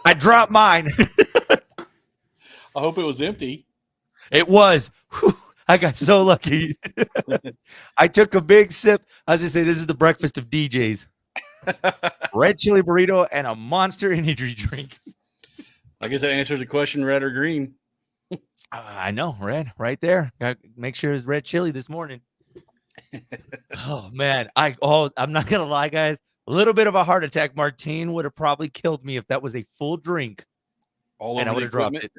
I dropped mine. I hope it was empty. It was. Whew, I got so lucky. I took a big sip. I was going to say, this is the breakfast of DJs. Red chili burrito and a Monster energy drink. I guess that answers the question: red or green? I know, red, right there. Got make sure it's red chili this morning. Oh man, I'm not gonna lie, guys. A little bit of a heart attack. Martine would have probably killed me if that was a full drink, All and I over would the have dropped equipment.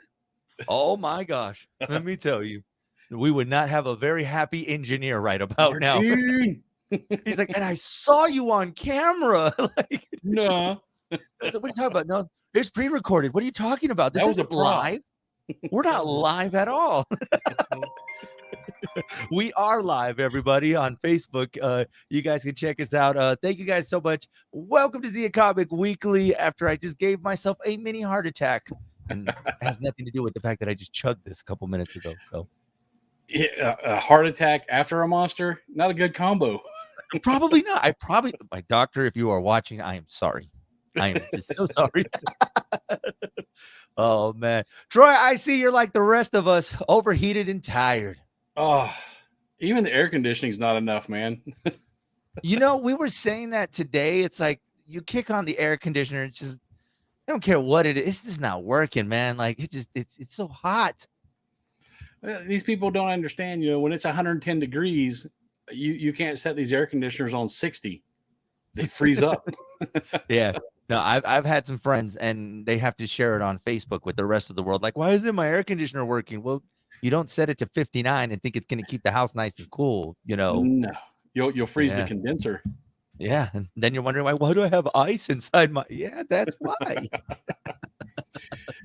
it. Oh my gosh, let me tell you, we would not have a very happy engineer right about now. Martine! He's like, and I saw you on camera. Like, No, I was like, what are you talking about? No, it's pre-recorded. What are you talking about? This that was a isn't prop. live. We're not live at all. We are live, everybody, on Facebook. You guys can check us out. Thank you guys so much. Welcome to Zia Comic Weekly. After I just gave myself a mini heart attack, and it has nothing to do with the fact that I just chugged this a couple minutes ago. So Yeah, a heart attack after a monster, not a good combo. probably not. My doctor, if you are watching, I am sorry. I am just so sorry. Oh man, Troy, I see you're like the rest of us, overheated and tired. Oh, even the air conditioning's not enough, man. You know, we were saying that today. It's like you kick on the air conditioner, it's just I don't care what it is, it's just not working, man. Like it's so hot. These people don't understand. When it's 110 degrees, you can't set these air conditioners on 60. They freeze up. Yeah. No, I've had some friends and they have to share it on Facebook with the rest of the world. Like, why isn't my air conditioner working? Well, you don't set it to 59 and think it's going to keep the house nice and cool, you know. No, you'll freeze the Yeah. condenser. Yeah. And then you're wondering why do I have ice inside my Yeah, that's why.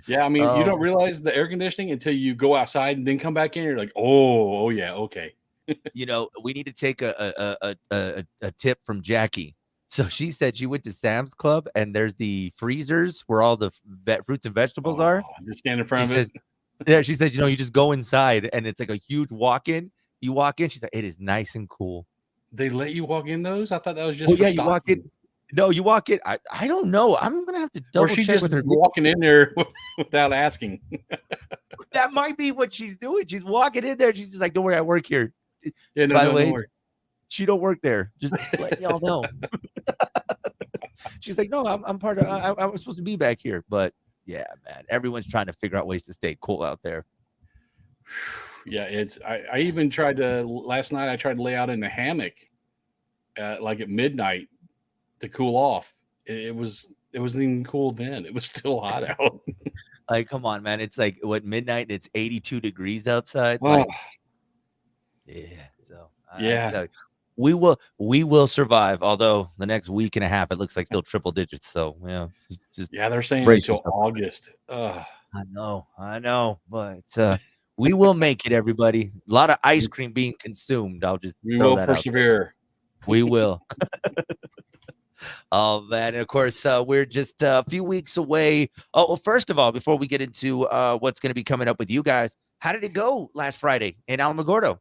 Yeah, I mean, you don't Oh, realize the air conditioning until you go outside and then come back in. You're like, oh yeah, okay. we need to take a tip from Jackie. So she said she went to Sam's Club and there's the freezers where all the fruits and vegetables Oh, are. just stand in She front of says, it. yeah, she says, you just go inside and it's like a huge walk-in. You walk in, she's like, it is nice and cool. They let you walk in those? I thought that was just Well, for yeah, you walk in. stocking. No, you walk in. I don't know. I'm gonna have to Or double she check just with her. walking in there without asking. That might be what she's doing. She's walking in there. She's just like, don't worry, I work here. Yeah, By the no, don't way, worry. she don't work there. Just letting y'all know. She's like, no, I'm part of. I was supposed to be back here, but yeah, man, everyone's trying to figure out ways to stay cool out there. Yeah, I even tried to last night. I tried to lay out in a hammock, like at midnight, to cool off. It wasn't even cool then. It was still hot out. Like, come on, man. It's like what midnight? It's 82 degrees outside. Oh, Like, yeah. So I yeah, tell you, we will survive. Although the next week and a half, it looks like still triple digits. So yeah, just yeah. They're saying brace until yourself. August. I know, but we will make it, everybody. A lot of ice cream being consumed. I'll just We throw will that out there. persevere. We will. Oh man, and of course, we're just a few weeks away. Oh, well, first of all, before we get into what's going to be coming up with you guys, how did it go last Friday in Alamogordo?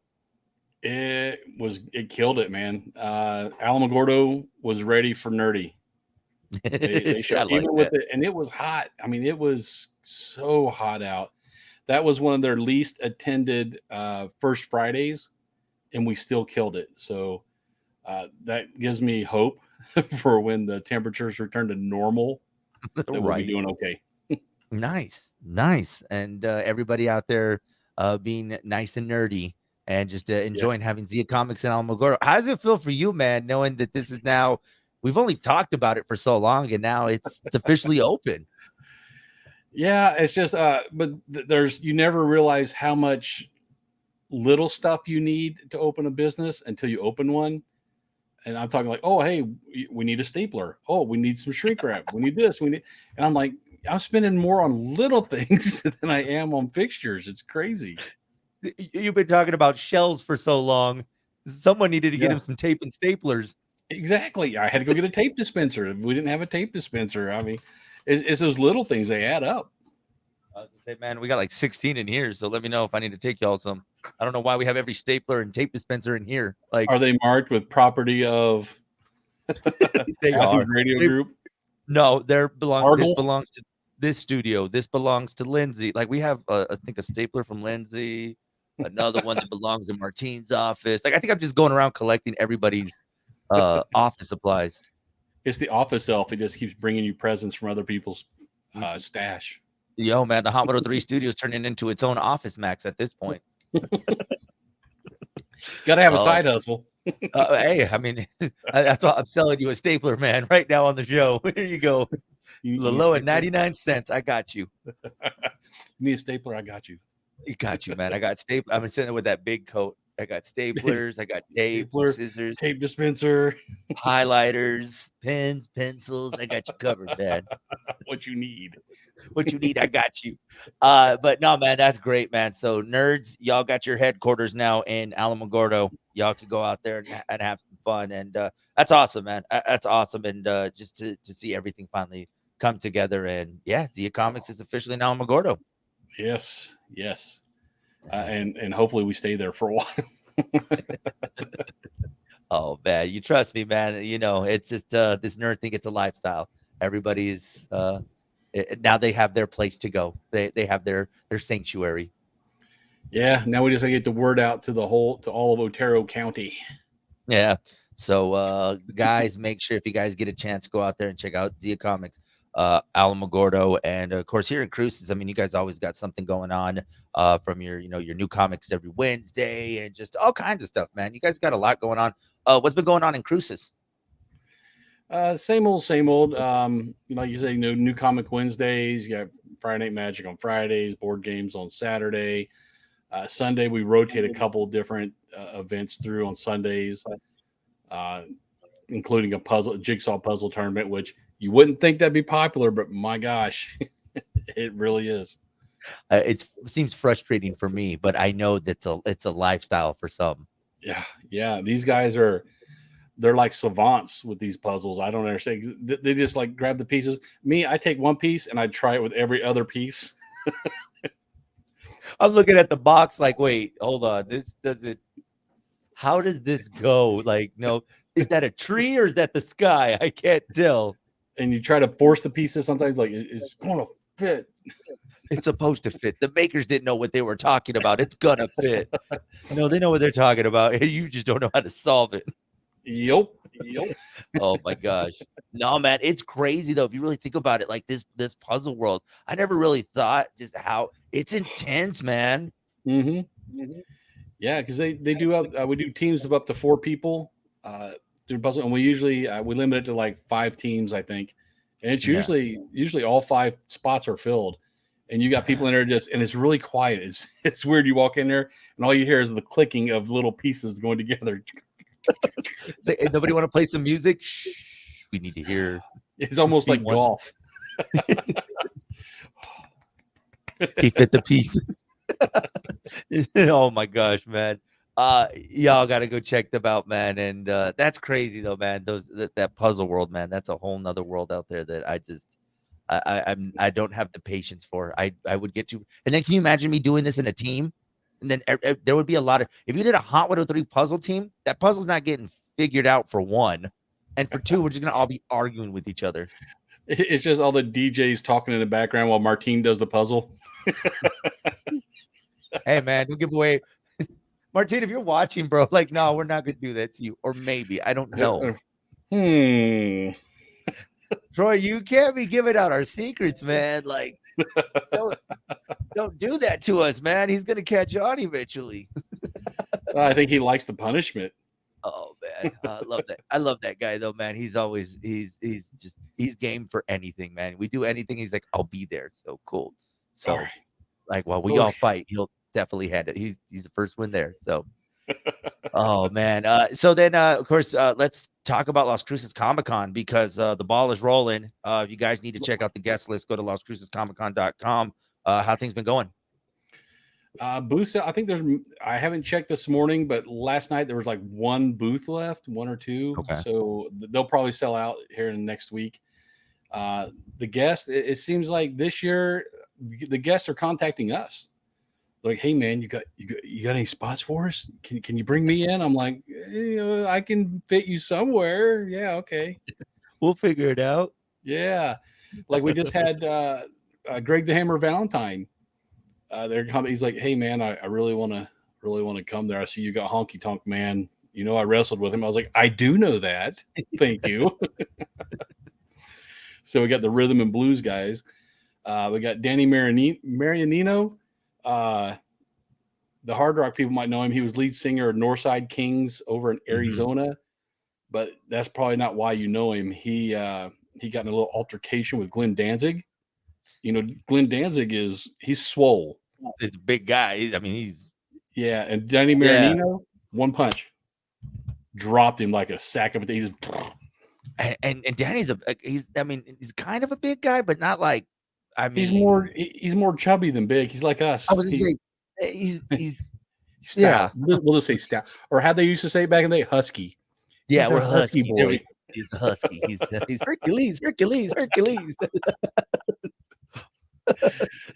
It killed it, man. Alamogordo was ready for nerdy. They I showed like even with that. it, and it was hot. I mean, it was so hot out. That was one of their least attended first Fridays, and we still killed it. So that gives me hope for when the temperatures return to normal that we'll be Right. doing okay. Nice. And everybody out there being nice and nerdy and just Yes. enjoying having Zia Comics and Alamogordo. How does it feel for you, man, knowing that this is now, we've only talked about it for so long and now it's officially open? Yeah, it's just but there's you never realize how much little stuff you need to open a business until you open one. And I'm talking like, oh, hey, we need a stapler. Oh, we need some shrink wrap. We need this. And I'm like, I'm spending more on little things than I am on fixtures. It's crazy. You've been talking about shells for so long. Someone needed to get Yeah, him some tape and staplers. exactly. I had to go get a tape dispenser. We didn't have a tape dispenser. I mean, it's those little things, they add up. I was gonna say, man, we got like 16 in here, so let me know if I need to take y'all some. I don't know why we have every stapler and tape dispenser in here. Like Are they marked with property of they Athens are. Radio They, Group? no, this Argle? belongs to. this studio, this belongs to Lindsay. Like we have, I think a stapler from Lindsay, another one that belongs in Martine's office. Like I think I'm just going around collecting everybody's office supplies. It's the office elf. He just keeps bringing you presents from other people's stash. Yo, man, the Hot 103 studio is turning into its own Office Max at this point. Got to have a side hustle. Hey, I mean, that's why I'm selling you a stapler, man, right now on the show. Here you go. You Low at 99 cents. I got you. You need a stapler? I got you. You got you, man. I got staple. I've been sitting there with that big coat. I got staplers. I got tape, Stapler, scissors, tape dispenser, highlighters, pens, pencils. I got you covered, man. What you need. What you need, I got you. But no, man, that's great, man. So nerds, y'all got your headquarters now in Alamogordo. Y'all can go out there and have some fun, and that's awesome, man. That's awesome, and just to see everything finally come together, and yeah, Zia Comics is officially in Alamogordo. Yes, and hopefully we stay there for a while. Oh man, you trust me, man. You know, it's just this nerd thing. It's a lifestyle. Everybody's now they have their place to go. They have their sanctuary. Yeah, now we just gotta get the word out to all of Otero County. Yeah. So guys, make sure if you guys get a chance, go out there and check out Zia Comics, Alamogordo, and of course here in Cruces. I mean, you guys always got something going on from your your new comics every Wednesday and just all kinds of stuff, man. You guys got a lot going on. What's been going on in Cruces? Same old, same old. Like you say, new comic Wednesdays. You got Friday Night Magic on Fridays, board games on Saturday. Sunday we rotate a couple different events through on Sundays, including a jigsaw puzzle tournament, which you wouldn't think that'd be popular, but my gosh, it really is. It seems frustrating for me, but I know that's it's a lifestyle for some. Yeah. These guys they're like savants with these puzzles. I don't understand. They just like grab the pieces. Me, I take one piece and I try it with every other piece. I'm looking at the box like, wait, hold on. This doesn't. How does this go? Like, no, is that a tree or is that the sky? I can't tell. And you try to force the pieces sometimes, like it's going to fit. It's supposed to fit. The makers didn't know what they were talking about. It's gonna fit. No, they know what they're talking about. You just don't know how to solve it. Yep. Oh my gosh. No, man, it's crazy though. If you really think about it, like this puzzle world, I never really thought just how it's intense, man. Yeah, because they do we do teams of up to 4 people through puzzle, and we usually we limit it to like 5 teams, I think, and it's usually all 5 spots are filled, and you got people in there and it's really quiet. It's weird. You walk in there and all you hear is the clicking of little pieces going together. So, hey, nobody want to play some music? Shh, we need to hear. It's almost like golf. He fit the piece. Oh my gosh, man. Y'all gotta go check them out, man. And that's crazy though, man. That puzzle world, man. That's a whole nother world out there that I don't have the patience for. I would get you. And then can you imagine me doing this in a team? And then there would be a lot of, if you did a Hot 103 puzzle team, that puzzle's not getting figured out for 1. And for 2, we're just gonna all be arguing with each other. It's just all the DJs talking in the background while Martine does the puzzle. Hey man, don't give away. Martine, if you're watching, bro, like, no, we're not gonna do that to you. Or maybe, I don't know. Troy, you can't be giving out our secrets, man. Like, don't do that to us, man. He's gonna catch on eventually. I think he likes the punishment. Oh man, I love that. I love that guy though, man. He's game for anything, man. We do anything. He's like, I'll be there. So cool. So, all right. Like, while we all fight, he'll definitely hand it. He's the first one there. So, oh man. So then, of course, let's talk about Las Cruces Comic Con because the ball is rolling. If you guys need to check out the guest list, go to LasCrucesComicCon.com. How things been going? Booths, I think I haven't checked this morning, but last night there was like 1 booth left, 1 or 2. Okay. So they'll probably sell out here in the next week. The guests, it seems like this year the guests are contacting us. Like, hey man, you got any spots for us? Can you bring me in? I'm like, I can fit you somewhere. Yeah, okay. We'll figure it out. Yeah. Like we just had Greg the Hammer Valentine. They're coming. He's like, hey man, I really want to come there. I see you got Honky Tonk Man. You know, I wrestled with him. I was like, I do know that. Thank you. So we got the rhythm and blues guys. We got Danny Marianino. The hard rock people might know him. He was lead singer of Northside Kings over in Arizona, but that's probably not why you know him. He got in a little altercation with Glenn Danzig. You know, Glenn Danzig he's swole. It's a big guy. I mean, he's and Danny Marinino, one punch, dropped him like a sack of potatoes. And Danny's he's kind of a big guy, but not like, I mean, he's more chubby than big. He's like us. I was gonna say he's stout. Yeah. We'll just say stout, or how they used to say it back in the day, husky. Yeah, we're husky boy. He's a husky. He's Hercules.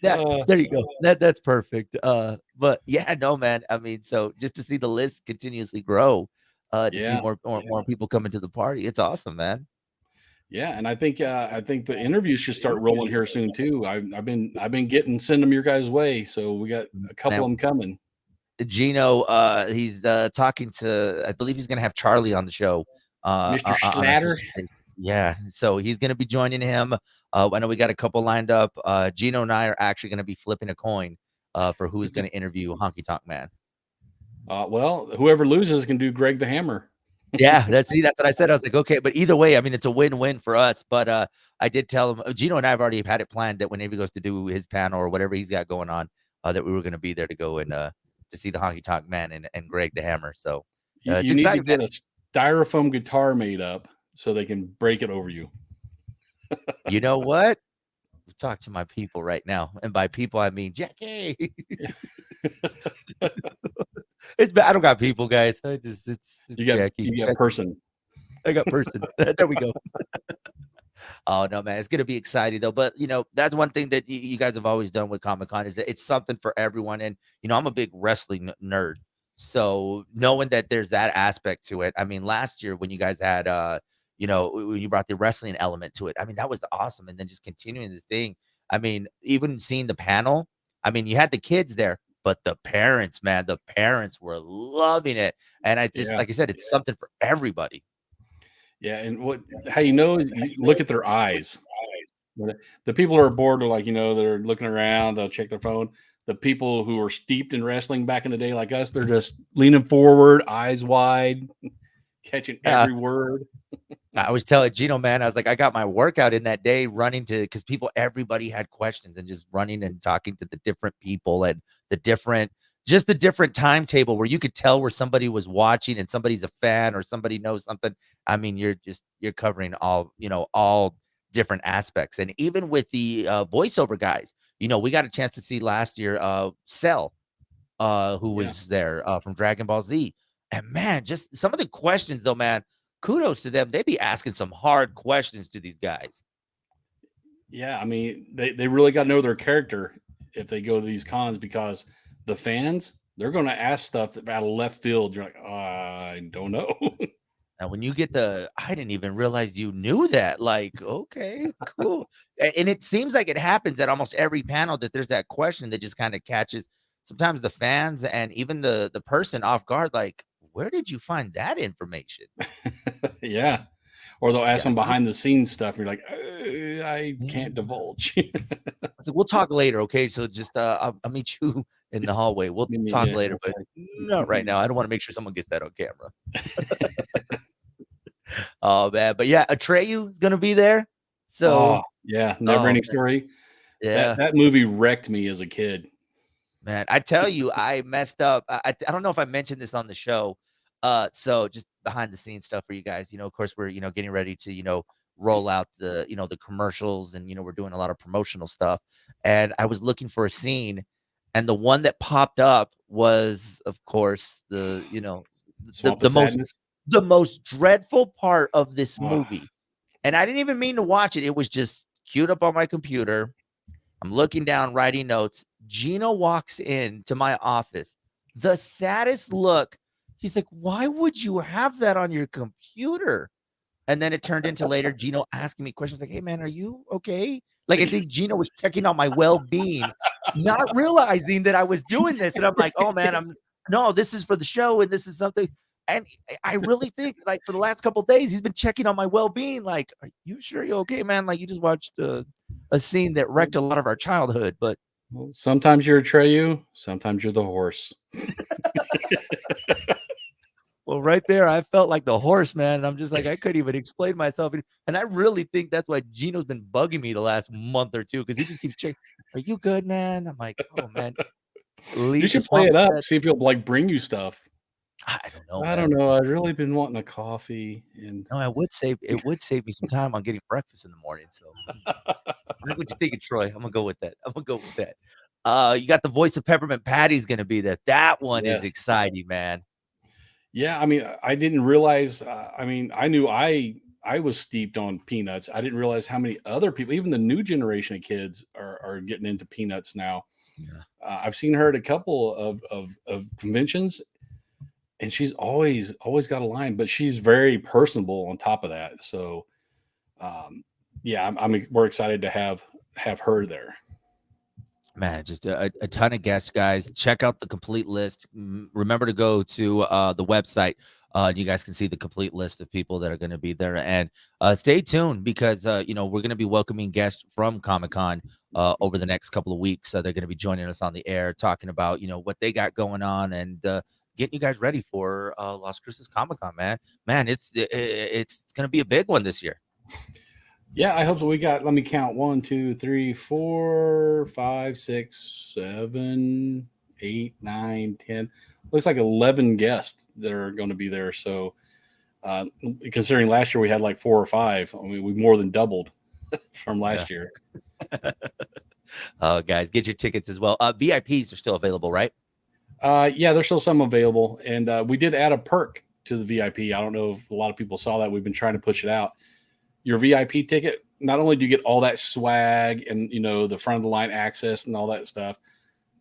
There you go. That's perfect. But yeah, no, man. I mean, so just to see the list continuously grow, to see more people come into the party, it's awesome, man. Yeah, and I think the interviews should start rolling here soon too. I've been send them your guys' way, so we got a couple of them coming. Gino, he's talking to, I believe he's gonna have Charlie on the show. Mr. Schlatter. Yeah, so he's gonna be joining him. I know we got a couple lined up. Gino and I are actually gonna be flipping a coin for who's gonna interview Honky Tonk Man. Well, whoever loses can do Greg the Hammer. Yeah, that's what I said. I was like, okay, but either way, I mean, it's a win-win for us. But I did tell him, Gino and I have already had it planned that whenever he goes to do his panel or whatever he's got going on, that we were gonna be there to go and to see the Honky Tonk Man and Greg the Hammer. So it's you exciting. Need to get a styrofoam guitar made up so they can break it over you. You know what? Talk to my people right now, and by people I mean Jackie. I don't got people, guys. It's you got Jackie. You got person. I got person. There we go. Oh no, man, it's gonna be exciting though. But you know, that's one thing that you guys have always done with Comic Con is that it's something for everyone. And you know, I'm a big wrestling nerd, so knowing that there's that aspect to it. I mean, last year when you guys had you know, when you brought the wrestling element to it, I mean, that was awesome. And then just continuing this thing. I mean, even seeing the panel, I mean, you had the kids there, but the parents, man, the parents were loving it. And I just, like I said, it's something for everybody. Yeah. And how you know is you look at their eyes. The people who are bored are like, you know, they're looking around, they'll check their phone. The people who are steeped in wrestling back in the day, like us, they're just leaning forward, eyes wide, catching every word. I was telling Gino, man, I was like, I got my workout in that day running because everybody had questions and just running and talking to the different people and the different timetable where you could tell where somebody was watching and somebody's a fan or somebody knows something. I mean, you're covering all different aspects. And even with the voiceover guys, you know, we got a chance to see last year, Cell, who was there from Dragon Ball Z. And man, just some of the questions though, man, kudos to them. They be asking some hard questions to these guys. Yeah, I mean, they really got to know their character if they go to these cons, because the fans, they're going to ask stuff out of left field. You're like, I don't know. And when you get I didn't even realize you knew that. Like, okay, cool. And it seems like it happens at almost every panel that there's that question that just kind of catches sometimes the fans and even the person off guard. Like, where did you find that information? Yeah. Or they'll ask them behind the scenes stuff. You're like, I can't divulge. So we'll talk later. Okay. So just, I'll meet you in the hallway. We'll talk later, but not right now. I don't want to make sure someone gets that on camera. Oh man. But yeah, Atreyu is going to be there. So never ending story. Yeah. That movie wrecked me as a kid. Man, I tell you, I messed up. I don't know if I mentioned this on the show. So just behind the scenes stuff for you guys. You know, of course, we're getting ready to roll out the the commercials, and we're doing a lot of promotional stuff. And I was looking for a scene, and the one that popped up was, of course, the most dreadful part of this movie. And I didn't even mean to watch it. It was just queued up on my computer. I'm looking down, writing notes. Gino walks into my office. The saddest look. He's like, why would you have that on your computer? And then it turned into later Gino asking me questions like, hey, man, are you okay? Like, I think Gino was checking on my well-being, not realizing that I was doing this, and I'm like, "Oh, man, no, this is for the show, and this is something." And I really think, like, for the last couple of days, he's been checking on my well-being, like, "Are you sure you're okay, man? Like, you just watched a scene that wrecked a lot of our childhood." But Well, sometimes you're Atreyu, sometimes you're the horse. well, right there, I felt like the horse, man. I'm just like, I couldn't even explain myself. And I really think that's why Gino's been bugging me the last month or two because he just keeps checking. Are you good, man? I'm like, oh man, You leave the should play swamp. it up, see if he'll like bring you stuff. I don't know, I don't man. know. I've really been wanting a coffee, and No, it would save me some time on getting breakfast in the morning. So I like what you're thinking, Troy. I'm gonna go with that. I'm gonna go with that. You got the voice of Peppermint Patty's gonna be there. That one is yes, exciting, man. yeah. I mean, I didn't realize. I mean, I knew I was steeped on peanuts. I didn't realize how many other people, even the new generation of kids, are getting into peanuts now. Yeah. I've seen her at a couple of conventions, and she's always got a line, but she's very personable on top of that. So, um, yeah, we're excited to have her there. Man, just a ton of guests, guys. Check out the complete list. Remember to go to the website. You guys can see the complete list of people that are going to be there, and stay tuned because we're going to be welcoming guests from Comic Con over the next couple of weeks. They're going to be joining us on the air, talking about what they got going on and getting you guys ready for Las Cruces Comic Con. Man, it's going to be a big one this year. Yeah, I hope so. We got, let me count, 1, 2, 3, 4, 5, 6, 7, 8, 9, 10. Looks like 11 guests that are going to be there. So, uh, considering last year we had like 4 or 5, I mean, we more than doubled from Yeah. last year. Guys, get your tickets as well. VIPs are still available, right? Yeah, there's still some available. And we did add a perk to the VIP. I don't know if a lot of people saw that. We've been trying to push it out. Your VIP ticket, not only do you get all that swag and the front of the line access and all that stuff,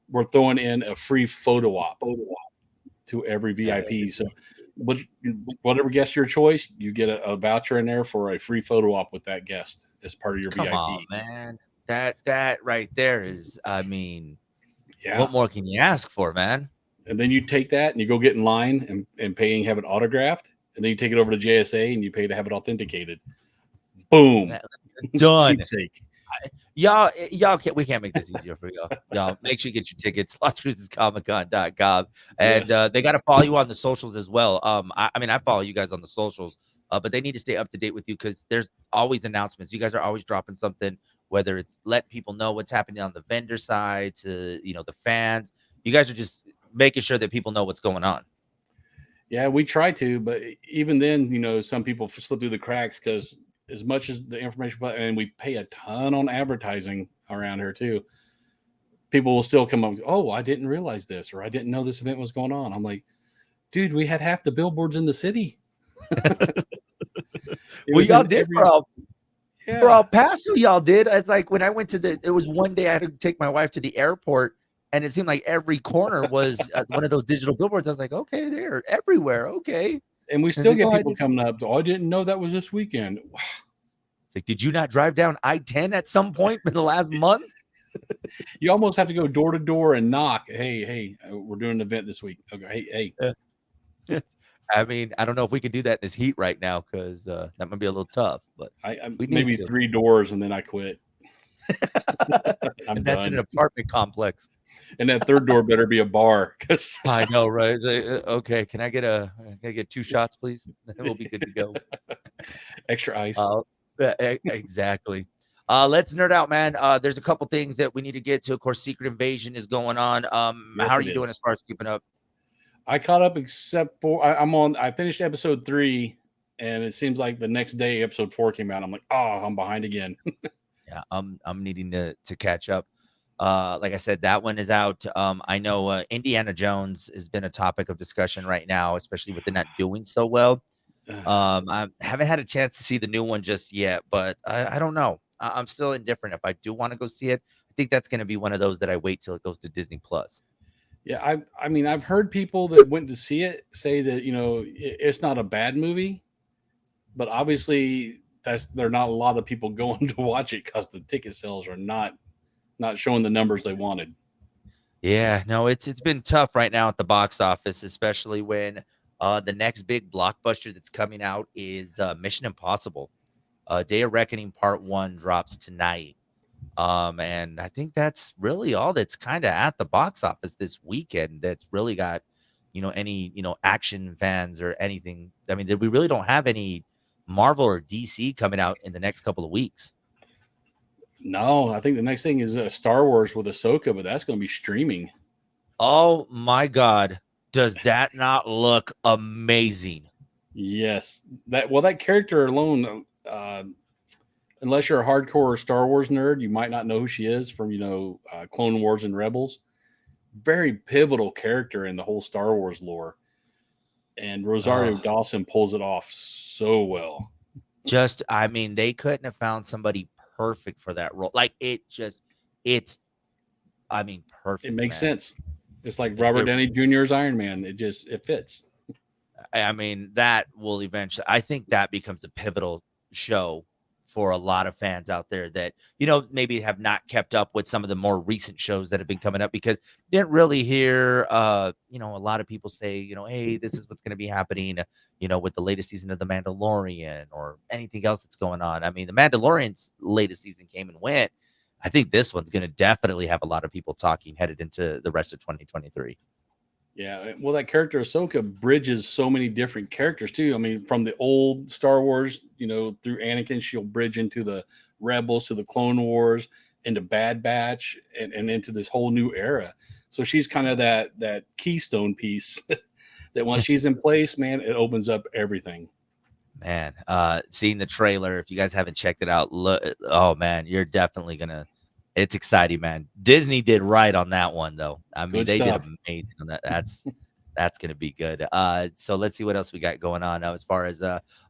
we're throwing in a free photo op to every VIP. So, whatever guest your choice, you get a voucher in there for a free photo op with that guest as part of your Come on, VIP. man. That right there is, I mean, Yeah, what more can you ask for, man? and then you take that and you go get in line and pay and have it autographed, and then you take it over to JSA and you pay to have it authenticated. Boom, Man, done. keepsake. Y'all can't we can't make this easier for y'all. Y'all make sure you get your tickets, LasCrucesComicCon.com. And Yes. they got to follow you on the socials as well. I mean, I follow you guys on the socials, but they need to stay up to date with you because there's always announcements. You guys are always dropping something, whether it's letting people know what's happening on the vendor side to the fans. You guys are just making sure that people know what's going on. Yeah, we try to, but even then, some people slip through the cracks because as much as the information, and we pay a ton on advertising around here too. People will still come up, oh, I didn't realize this, or I didn't know this event was going on. I'm like, dude, we had half the billboards in the city. It Well, was y'all in did every, for yeah. El Paso, y'all did. It's like when I went to it was one day I had to take my wife to the airport, and it seemed like every corner was one of those digital billboards. I was like, okay, they're everywhere. Okay. And we And it's still like, get oh, I people didn't. coming up, oh, I didn't know that was this weekend. It's like, did you not drive down I-10 at some point in the last month? You almost have to go door to door and knock. Hey, we're doing an event this week. Okay, hey. I mean, I don't know if we can do that in this heat right now because that might be a little tough, but I we need maybe to. 3 doors and then I quit. I'm And that's in done. an apartment complex. And that third door better be a bar because I know, right? It's like, okay, can I get 2 shots, please? Then we'll be good to go. extra ice. Uh, exactly. Let's nerd out, man. There's a couple things that we need to get to. Of course, Secret Invasion is going on. How Yes, are it you is. doing as far as keeping up? I caught up except for I finished episode 3, and it seems like the next day episode 4 came out. I'm like, oh, I'm behind again. Yeah, I'm needing to catch up. Like I said, that one is out. I know Indiana Jones has been a topic of discussion right now, especially with it not doing so well. I haven't had a chance to see the new one just yet, but I don't know. I'm still indifferent. If I do want to go see it, I think that's going to be one of those that I wait till it goes to Disney Plus. Yeah, I mean, I've heard people that went to see it say that it's not a bad movie, but obviously there are not a lot of people going to watch it because the ticket sales are not showing the numbers they wanted. Yeah, no, it's been tough right now at the box office, especially when the next big blockbuster that's coming out is Mission Impossible. Day of Reckoning Part 1 drops tonight. And I think that's really all that's kind of at the box office this weekend that's really got, any, action fans or anything. I mean, we really don't have any Marvel or DC coming out in the next couple of weeks. No, I think the next thing is Star Wars with Ahsoka, but that's going to be streaming. Oh my God. Does that not look amazing? Yes, that character alone, unless you're a hardcore Star Wars nerd, you might not know who she is from Clone Wars and Rebels. Very pivotal character in the whole Star Wars lore, and Rosario Oh, Dawson pulls it off so well. I mean, they couldn't have found somebody perfect for that role. Like it's, I mean, It perfect, makes man. sense. It's like It, Robert it Downey Jr.'s Iron Man. It fits. I mean, that will eventually I think that becomes a pivotal show for a lot of fans out there that, maybe have not kept up with some of the more recent shows that have been coming up because didn't really hear a lot of people say, hey, this is what's going to be happening, with the latest season of The Mandalorian or anything else that's going on. I mean, The Mandalorian's latest season came and went. I think this one's going to definitely have a lot of people talking headed into the rest of 2023. Yeah, well, that character Ahsoka bridges so many different characters too. I mean, from the old Star Wars, through Anakin, she'll bridge into the Rebels, to the Clone Wars, into Bad Batch, and into this whole new era. So she's kind of that keystone piece that once she's in place, man, it opens up everything. Man, seeing the trailer, if you guys haven't checked it out, look, oh man, you're definitely gonna. It's exciting, man. Disney did right on that one, though. I mean, Good they did stuff. amazing on that. That's gonna be good. So let's see what else we got going on now as far as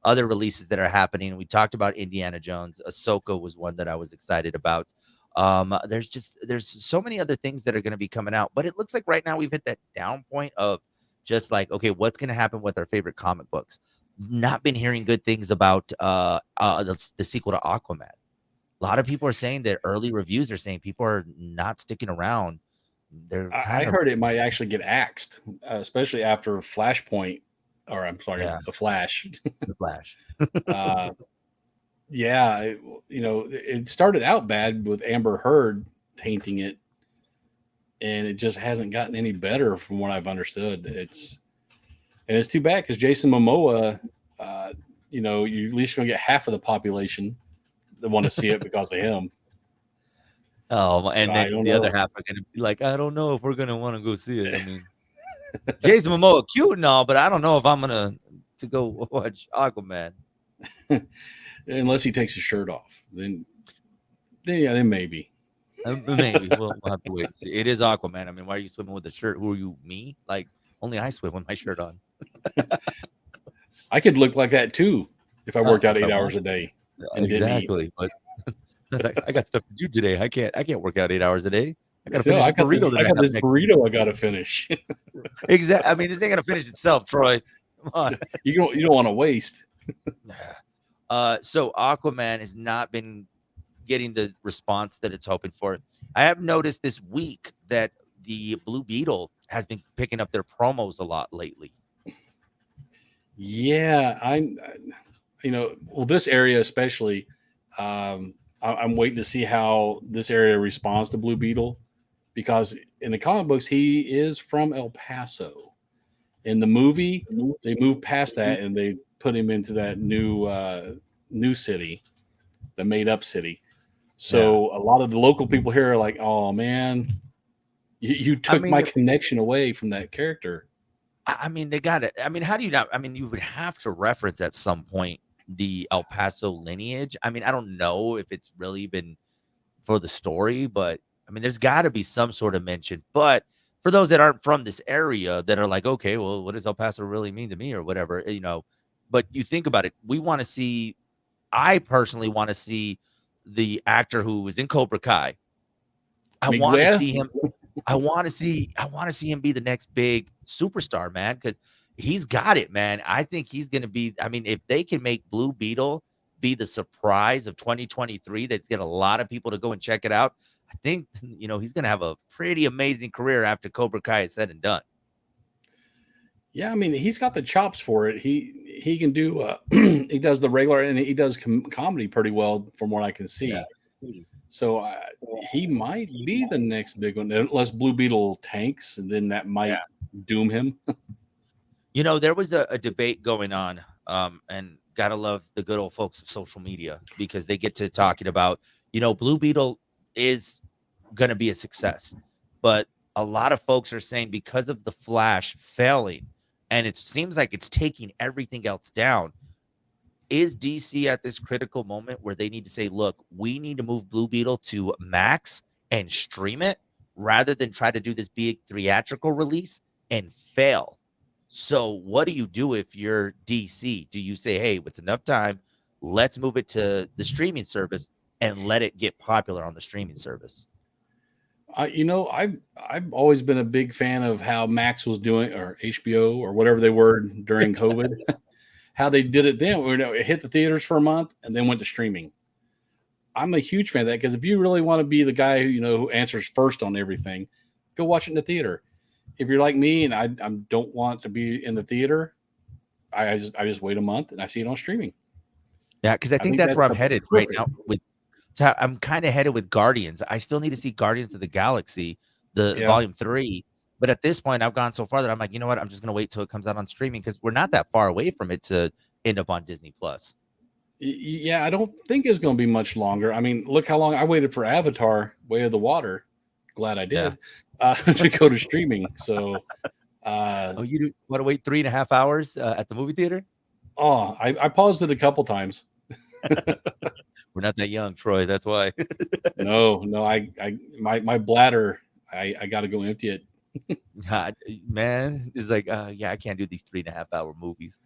other releases that are happening. We talked about Indiana Jones. Ahsoka was one that I was excited about. There's so many other things that are gonna be coming out, but it looks like right now we've hit that down point of just like, okay, what's gonna happen with our favorite comic books? Not been hearing good things about the sequel to Aquaman. A lot of people are saying that early reviews are saying people are not sticking around. They're I kind of heard it might actually get axed, especially after Flashpoint, or I'm sorry, yeah, the Flash. the Flash. uh, yeah, it started out bad with Amber Heard tainting it, and it just hasn't gotten any better from what I've understood. It's too bad because Jason Momoa, you're at least going to get half of the population that want to see it because of him. Oh, So and I then don't the other know. half are gonna be like, I don't know if we're gonna want to go see it. I mean, Jason Momoa cute and all, but I don't know if I'm gonna to go watch Aquaman. Unless he takes his shirt off, then maybe. Maybe we'll have to wait and see. It is Aquaman. I mean, why are you swimming with a shirt? Who are you? Me? Like only I swim with my shirt on. I could look like that too if I worked out If I 8 hours want. a day and didn't eat. Exactly, but I was like, I got stuff to do today. I can't work out 8 hours a day. I gotta No, finish this burrito that I I got have this next to me. burrito I got to finish. Exactly. I mean, this ain't gonna finish itself, Troy. Come on. You don't want to waste. So Aquaman has not been getting the response that it's hoping for. I have noticed this week that the Blue Beetle has been picking up their promos a lot lately. Yeah, well, this area especially, I'm waiting to see how this area responds to Blue Beetle because in the comic books he is from El Paso. In the movie, they moved past that and they put him into that new city, the made up city. Yeah. So a lot of the local people here are like, "Oh man, you I took my mean, connection away from that character." I mean, they got it. I mean, how do you not? I mean, you would have to reference at some point the El Paso lineage. I mean, I don't know if it's really been for the story, but I mean, there's got to be some sort of mention. But for those that aren't from this area that are like, okay, well, what does El Paso really mean to me or whatever, But you think about it, we want to see. I personally want to see the actor who was in Cobra Kai. I want to Miguel, see him. I want to see him be the next big superstar, man, because he's got it, man. I think he's gonna be. I mean, if they can make Blue Beetle be the surprise of 2023 that's get a lot of people to go and check it out, I think he's gonna have a pretty amazing career after Cobra Kai is said and done. Yeah, I mean, he's got the chops for it. He can do he does the regular, and he does comedy pretty well from what I can see. So he might be the next big one, unless Blue Beetle tanks, and then that might doom him. There was a debate going on, and gotta love the good old folks of social media because they get to talking about, Blue Beetle is gonna be a success, but a lot of folks are saying because of the Flash failing, and it seems like it's taking everything else down. Is DC at this critical moment where they need to say, look, we need to move Blue Beetle to Max and stream it rather than try to do this big theatrical release and fail? So, what do you do if you're DC? Do you say, hey, it's enough time? Let's move it to the streaming service and let it get popular on the streaming service? I've always been a big fan of how Max was doing, or HBO, or whatever they were during COVID. How they did it then. It hit the theaters for a month and then went to streaming. I'm a huge fan of that because if you really want to be the guy who answers first on everything, go watch it in the theater. If you're like me and I don't want to be in the theater, I just wait a month and I see it on streaming. Yeah, because I think that's where I'm headed right now. I'm kind of headed with Guardians. I still need to see Guardians of the Galaxy, the Volume 3. But at this point, I've gone so far that I'm like, you know what? I'm just gonna wait till it comes out on streaming because we're not that far away from it to end up on Disney Plus. Yeah, I don't think it's going to be much longer. I mean, look how long I waited for Avatar: Way of the Water. Glad I did to go to streaming. So, you want to wait 3.5 hours at the movie theater? Oh, I paused it a couple times. We're not that young, Troy. That's why. No, my bladder. I got to go empty it. God, man, it's like, I can't do these 3.5 hour movies.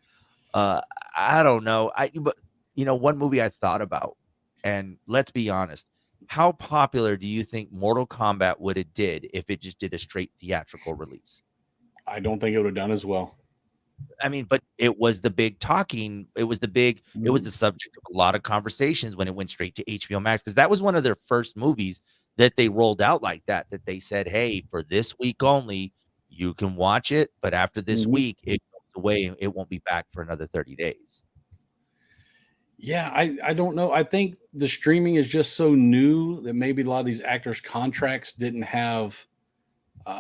I don't know. But one movie I thought about, and let's be honest, how popular do you think Mortal Kombat would have did if it just did a straight theatrical release? I don't think it would have done as well. I mean, but it was the big talking. It was the subject of a lot of conversations when it went straight to HBO Max, because that was one of their first movies that they rolled out like that they said, hey, for this week only, you can watch it, but after this week, it goes away. It won't be back for another 30 days. Yeah, I don't know. I think the streaming is just so new that maybe a lot of these actors' contracts didn't have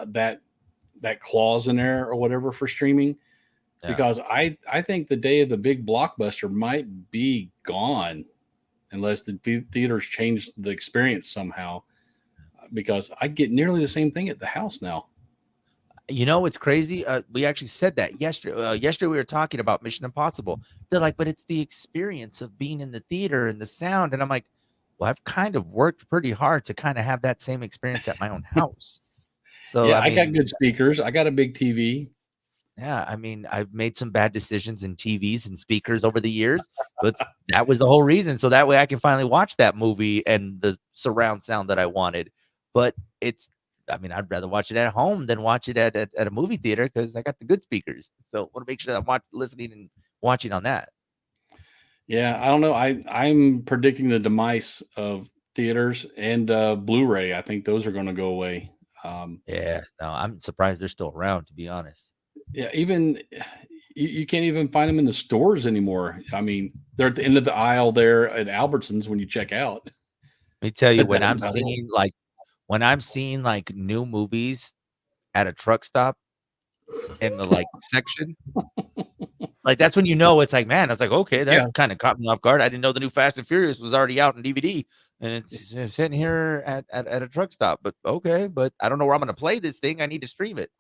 that clause in there or whatever for streaming. Yeah. Because I think the day of the big blockbuster might be gone unless the theaters change the experience somehow. Because I get nearly the same thing at the house now. It's crazy. We actually said that yesterday. Yesterday we were talking about Mission Impossible. They're like, but it's the experience of being in the theater and the sound. And I'm like, well, I've kind of worked pretty hard to kind of have that same experience at my own house. So yeah, I got good speakers. I got a big TV. Yeah, I mean, I've made some bad decisions in TVs and speakers over the years, but that was the whole reason. So that way I can finally watch that movie and the surround sound that I wanted. But I'd rather watch it at home than watch it at a movie theater because I got the good speakers. So I want to make sure that I'm listening and watching on that. Yeah, I don't know. I'm predicting the demise of theaters and Blu-ray. I think those are going to go away. No, I'm surprised they're still around, to be honest. Yeah, even you can't even find them in the stores anymore. I mean, they're at the end of the aisle there at Albertsons when you check out. Let me tell you, when I'm seeing new movies at a truck stop in the section, that's when it's like, man, I was like, okay, that kind of caught me off guard. I didn't know the new Fast and Furious was already out on DVD, and it's sitting here at a truck stop. But okay, but I don't know where I'm going to play this thing. I need to stream it.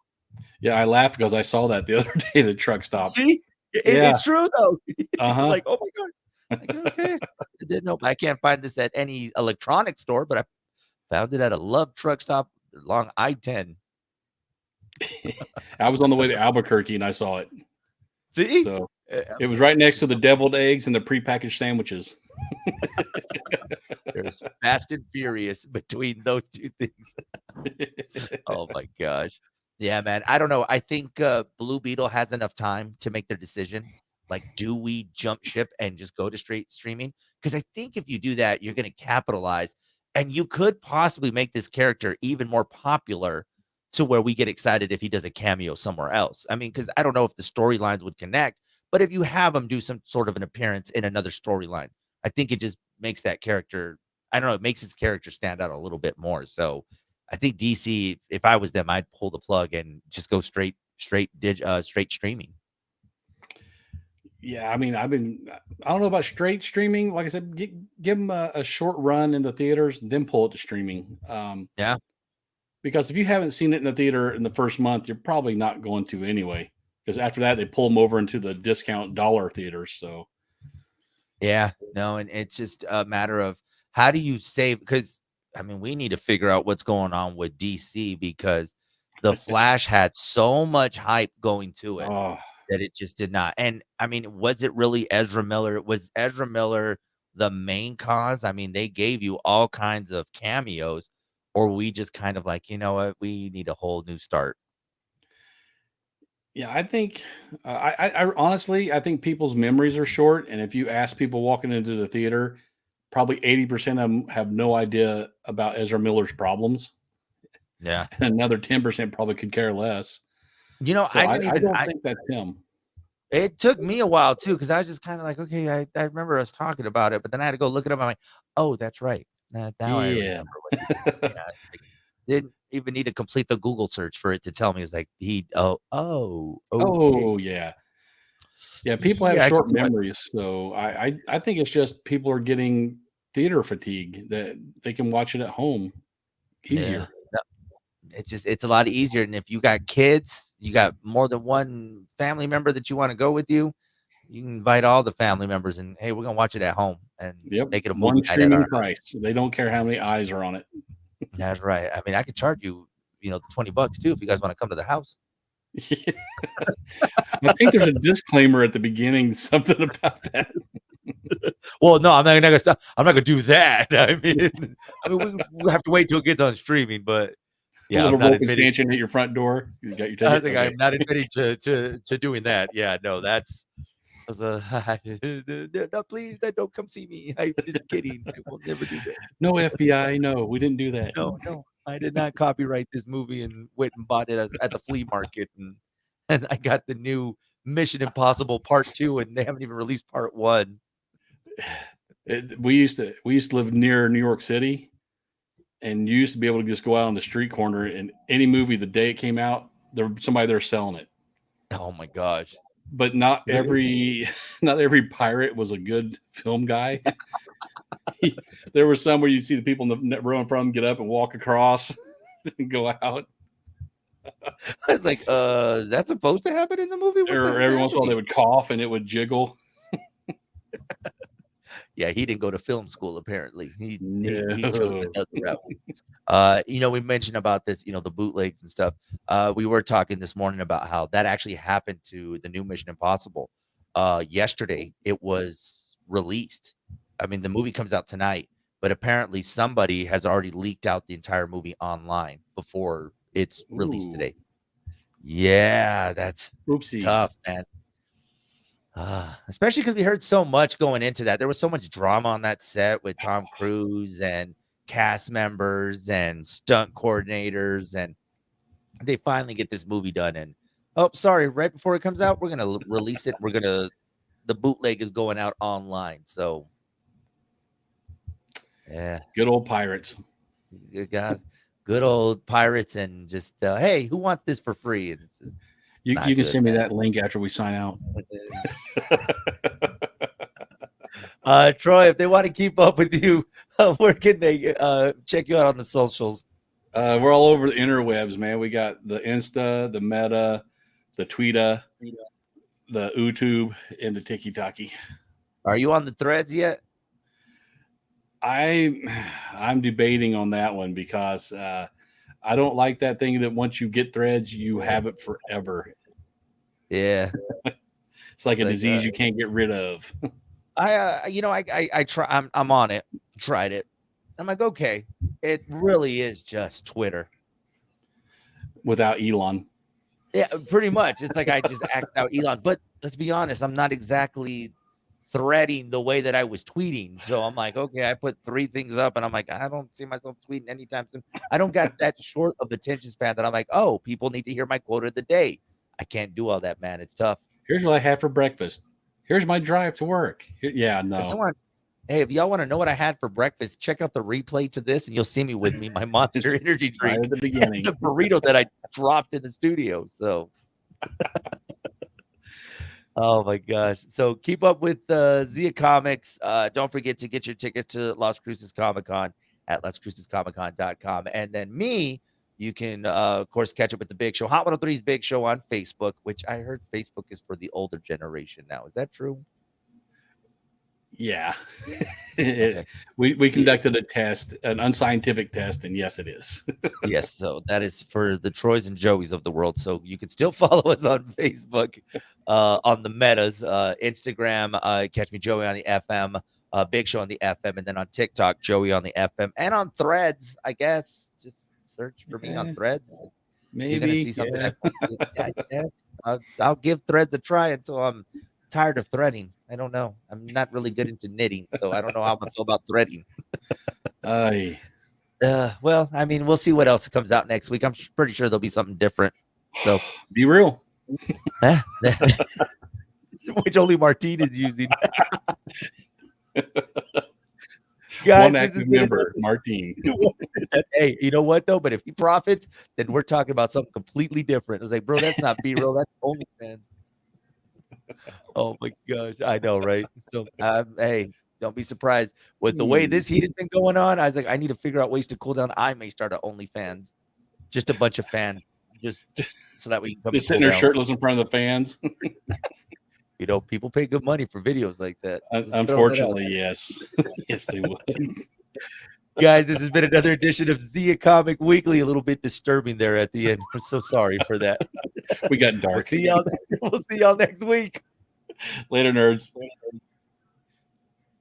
Yeah, I laughed because I saw that the other day at a truck stop. See, it's true though. Like, oh my god. Like, okay, I didn't know. I can't find this at any electronics store, but I found it at a Love truck stop along I-10. I was on the way to Albuquerque and I saw it. See, so it was right next to the deviled eggs and the prepackaged sandwiches. There's Fast and Furious between those two things. Oh my gosh. Yeah, man. I don't know. I think Blue Beetle has enough time to make their decision. Like, do we jump ship and just go to straight streaming? Because I think if you do that, you're going to capitalize, and you could possibly make this character even more popular to where we get excited if he does a cameo somewhere else. I mean, because I don't know if the storylines would connect, but if you have him do some sort of an appearance in another storyline, I think it just makes that character, I don't know, it makes his character stand out a little bit more. So I think DC, if I was them, I'd pull the plug and just go straight streaming. Yeah, I mean, I don't know about straight streaming. Like I said, give them a short run in the theaters, and then pull it to streaming. Yeah. Because if you haven't seen it in the theater in the first month, you're probably not going to anyway. Because after that, they pull them over into the discount dollar theaters. So Yeah, no, and it's just a matter of how do you save, because I mean, we need to figure out what's going on with DC because The Flash had so much hype going to it oh, that it just did not. And I mean, was it really Ezra Miller? Was Ezra Miller the main cause? I mean, they gave you all kinds of cameos, or we just kind of like, you know what, we need a whole new start. yeah, I think I honestly I think people's memories are short, and if you ask people walking into the theater, probably 80% of them have no idea about Ezra Miller's problems, Yeah. and another 10% probably could care less. You know, So I didn't I even don't I think that's him. It took me a while too, because I was just kinda like, "Okay, I remember us talking about it," but then I had to go look it up, I'm like, "Oh, that's right. Now I Yeah. remember what he did." Yeah, like, didn't even need to complete the Google search for it to tell me. It's like, okay. Oh, yeah. Yeah, people have Yeah, I just short do want. memories, so I think it's just people are getting theater fatigue that they can watch it at home Yeah. easier. No, it's a lot easier, and if you got kids, you got more than one family member that you wanna go with you, you can invite all the family members and, "Hey, we're gonna watch it at home," and Yep, make it a movie one night at streaming our house. price. They don't care how many eyes are on it. That's right. I mean, I could charge you, $20 too if you guys wanna come to the house. I think there's a disclaimer at the beginning, something about that. Well, no, I'm not gonna do that. We have to wait till it gets on streaming, but A yeah, I'm little not rope admitting. stanchion at your front door. You got your I was ticket? like, Okay. I'm not admitting to doing that. Yeah, no, that's I was, no, please, don't come see me. I'm just kidding. I will never do that. No FBI, no, we didn't do that. No, no, I did not copyright this movie and went and bought it at the flea market, and I got the new Mission Impossible Part 2, and they haven't even released Part 1. We used to live near New York City, and you used to be able to just go out on the street corner, and any movie the day it came out, there was somebody there selling it. Oh my gosh. But not Really? every not every pirate was a good film guy. There was some where you'd see the people in the row in front of them get up and walk across and go out. I was like, that's supposed to happen in the movie? What the Or hell's every once in a while happening?" they would cough and it would jiggle. Yeah, he didn't go to film school apparently. He chose No. another route. We mentioned about this, the bootlegs and stuff. We were talking this morning about how that actually happened to the new Mission Impossible. Yesterday it was released. I mean, the movie comes out tonight, but apparently somebody has already leaked out the entire movie online before it's released Ooh. today. Yeah, that's Oopsie. tough, man. Especially because we heard so much going into that. There was so much drama on that set with Tom Cruise and cast members and stunt coordinators, and they finally get this movie done. And oh, sorry, right before it comes out, we're gonna release it. The bootleg is going out online. So yeah, Good old pirates. good God, good old pirates, and just hey, who wants this for free? And it's just You not can good, send me man. that link after we sign out. Troy, if they want to keep up with you, where can they check you out on the socials? We're all over the interwebs, man. We got the Insta, the Meta, the Twitter, the YouTube, and the TikTok. Are you on the threads yet? I I'm debating on that one because I don't like that thing that once you get threads, you have it forever. Yeah, It's like a like disease you can't get rid of. I try. I'm on it. Tried it. I'm like, okay, it really is just Twitter. Without Elon. Yeah, pretty much. It's like I just act out Elon. But let's be honest, I'm not exactly threading the way that I was tweeting. So I'm like, okay, I put 3 things up and I'm like, I don't see myself tweeting anytime soon. I don't got that short of attention span that I'm like, oh, people need to hear my quote of the day. I can't do all that, man. It's tough. Here's what I had for breakfast. Here's my drive to work. Yeah, no. Hey, if y'all want to know what I had for breakfast, check out the replay to this and you'll see me with me, my Monster Energy drink, right at the beginning, the burrito that I dropped in the studio. So oh my gosh. So keep up with Zia Comics. Don't forget to get your tickets to Las Cruces Comic Con at lascrucescomiccon.com. And then me, you can of course catch up with the Big Show, Hot 103's Big Show on Facebook, which I heard Facebook is for the older generation now. Is that true? yeah. Okay. We conducted a test, an unscientific test, and yes, it is. Yes, so that is for the Troys and Joeys of the world. So you can still follow us on Facebook, on the metas, Instagram, catch me Joey on the FM, Big Show on the FM, and then on TikTok, Joey on the FM, and on Threads, I guess. Just search for me on Threads. Maybe you're gonna see something. I guess I'll give Threads a try until I'm tired of threading. I don't know. I'm not really good into knitting, so I don't know how I feel about threading. Well, I mean, we'll see what else comes out next week. I'm pretty sure there'll be something different. So be real. Which only Martine is using. Guys, one active member, Martine. Hey, you know what though? But if he profits, then we're talking about something completely different. I was like, bro, that's not B-roll, that's OnlyFans. Oh my gosh, I know, right? So, hey, don't be surprised with the way this heat has been going on. I was like, I need to figure out ways to cool down. I may start an OnlyFans, just a bunch of fans, just so that we can come just sitting there shirtless in front of the fans. You know, people pay good money for videos like that. Unfortunately, yes. Yes, they would. Guys, this has been another edition of Zia Comic Weekly. A little bit disturbing there at the end. We're so sorry for that. We got dark. We'll see y'all next week. Later, nerds.